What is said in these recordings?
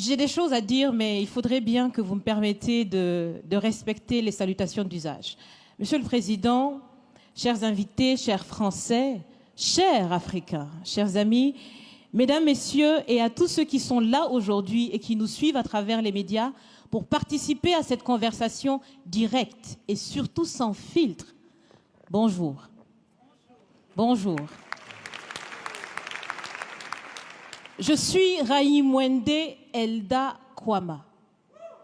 J'ai des choses à dire, mais il faudrait bien que vous me permettiez de respecter les salutations d'usage. Monsieur le Président, chers invités, chers Français, chers Africains, chers amis, Mesdames, Messieurs, et à tous ceux qui sont là aujourd'hui et qui nous suivent à travers les médias pour participer à cette conversation directe et surtout sans filtre. Bonjour. Bonjour. Je suis Raïmwende Elda Kwama.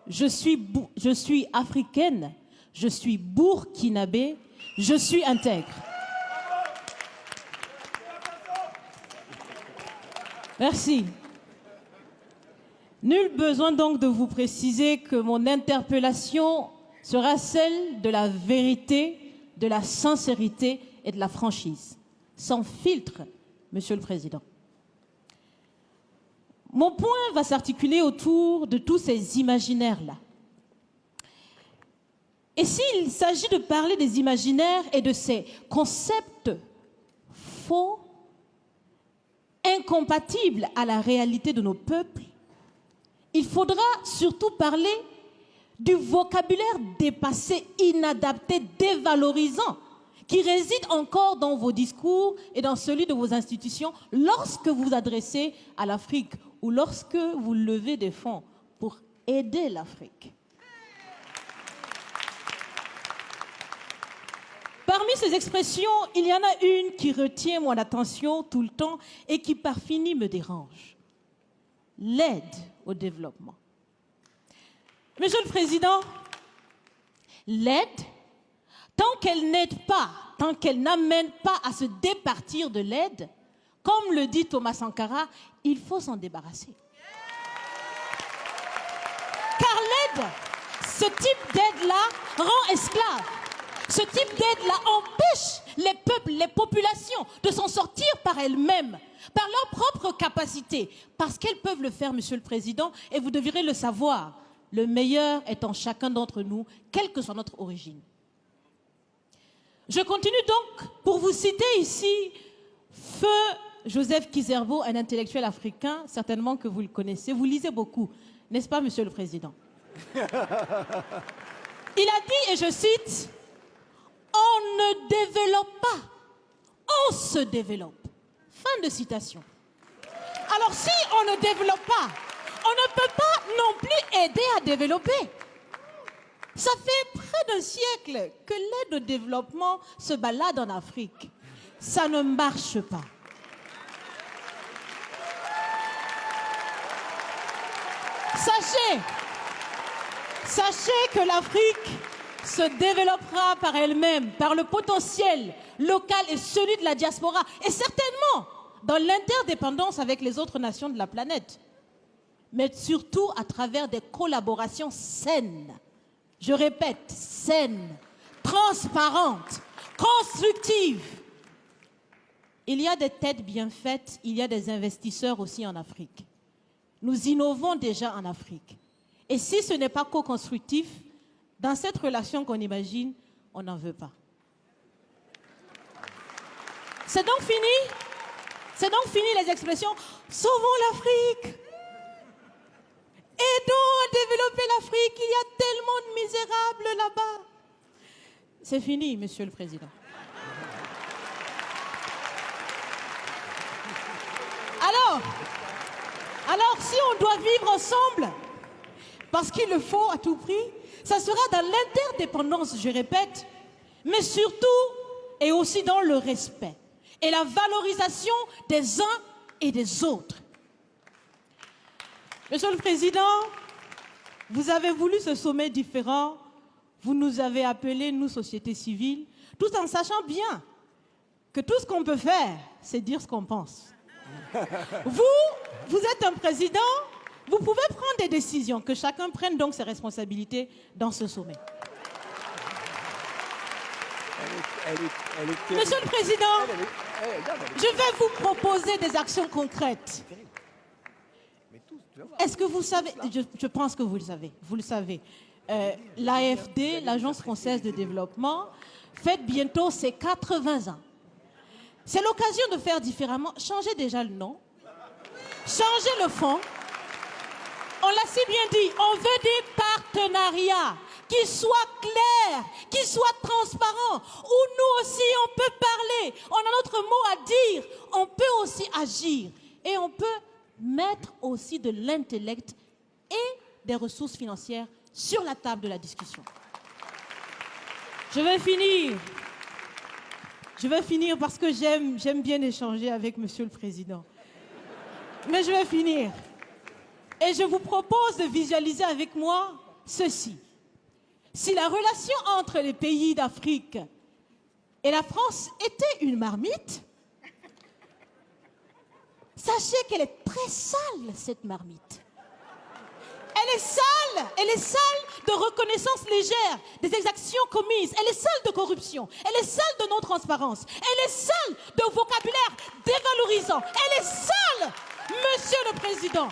Je suis africaine, je suis burkinabé, je suis intègre. Merci. Nul besoin donc de vous préciser que mon interpellation sera celle de la vérité, de la sincérité et de la franchise. Sans filtre, Monsieur le Président. Mon point va s'articuler autour de tous ces imaginaires-là. Et s'il s'agit de parler des imaginaires et de ces concepts faux, incompatibles à la réalité de nos peuples, il faudra surtout parler du vocabulaire dépassé, inadapté, dévalorisant, qui réside encore dans vos discours et dans celui de vos institutions lorsque vous vous adressez à l'Afrique ou lorsque vous levez des fonds pour aider l'Afrique. Parmi ces expressions, il y en a une qui retient mon attention tout le temps et qui par fini me dérange. L'aide au développement. Monsieur le Président, l'aide, tant qu'elle n'aide pas, tant qu'elle n'amène pas à se départir de l'aide, comme le dit Thomas Sankara, il faut s'en débarrasser. Car l'aide, ce type d'aide-là rend esclave. Ce type d'aide-là empêche les peuples, les populations de s'en sortir par elles-mêmes, par leur propre capacité, parce qu'elles peuvent le faire, Monsieur le Président, et vous devriez le savoir. Le meilleur est en chacun d'entre nous, quelle que soit notre origine. Je continue donc pour vous citer ici Feu Joseph Kizerbo, un intellectuel africain, certainement que vous le connaissez. Vous lisez beaucoup, n'est-ce pas, Monsieur le Président? Il a dit, et je cite, « On ne développe pas, on se développe. » Fin de citation. Alors si on ne développe pas, on ne peut pas non plus aider à développer. Ça fait près d'un siècle que l'aide au développement se balade en Afrique. Ça ne marche pas. Sachez que l'Afrique se développera par elle-même, par le potentiel local et celui de la diaspora, et certainement dans l'interdépendance avec les autres nations de la planète, mais surtout à travers des collaborations saines. Je répète, saines, transparentes, constructives. Il y a des têtes bien faites, il y a des investisseurs aussi en Afrique. Nous innovons déjà en Afrique. Et si ce n'est pas co-constructif, dans cette relation qu'on imagine, on n'en veut pas. C'est donc fini? C'est donc fini les expressions « Sauvons l'Afrique !» Aidons à développer l'Afrique, il y a tellement de misérables là-bas. C'est fini, Monsieur le Président. Alors, si on doit vivre ensemble, parce qu'il le faut à tout prix, ça sera dans l'interdépendance, je répète, mais surtout et aussi dans le respect et la valorisation des uns et des autres. Monsieur le Président, vous avez voulu ce sommet différent, vous nous avez appelés, nous, société civile, tout en sachant bien que tout ce qu'on peut faire, c'est dire ce qu'on pense. Vous êtes un président, vous pouvez prendre des décisions, que chacun prenne donc ses responsabilités dans ce sommet. Monsieur le Président, je vais vous proposer des actions concrètes. Est-ce que vous savez, je pense que vous le savez, l'AFD, l'Agence française de développement, fête bientôt ses 80 ans. C'est l'occasion de faire différemment. Changez déjà le nom, changez le fond. On l'a si bien dit, on veut des partenariats qui soient clairs, qui soient transparents, où nous aussi on peut parler, on a notre mot à dire, on peut aussi agir et on peut mettre aussi de l'intellect et des ressources financières sur la table de la discussion. Je vais finir parce que j'aime bien échanger avec Monsieur le Président. Mais je vais finir. Et je vous propose de visualiser avec moi ceci. Si la relation entre les pays d'Afrique et la France était une marmite, sachez qu'elle est très sale, cette marmite. Elle est sale de reconnaissance légère des exactions commises. Elle est sale de corruption. Elle est sale de non-transparence. Elle est sale de vocabulaire dévalorisant. Elle est sale, Monsieur le Président.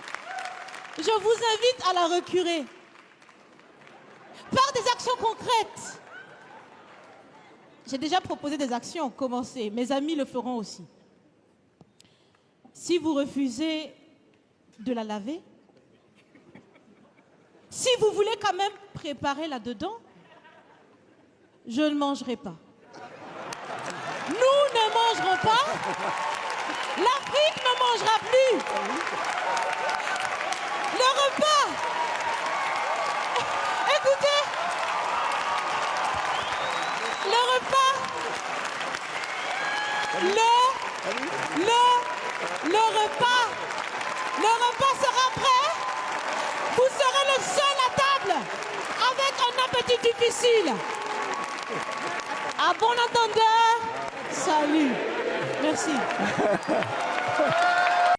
Je vous invite à la recurer par des actions concrètes. J'ai déjà proposé des actions, commencez. Mes amis le feront aussi. Si vous refusez de la laver, si vous voulez quand même préparer là-dedans, je ne mangerai pas. Nous ne mangerons pas. L'Afrique ne mangera plus. Le repas. Écoutez. Le repas. Le repas sera prêt. Vous serez le seul à table avec un appétit difficile. À bon entendeur, salut. Merci.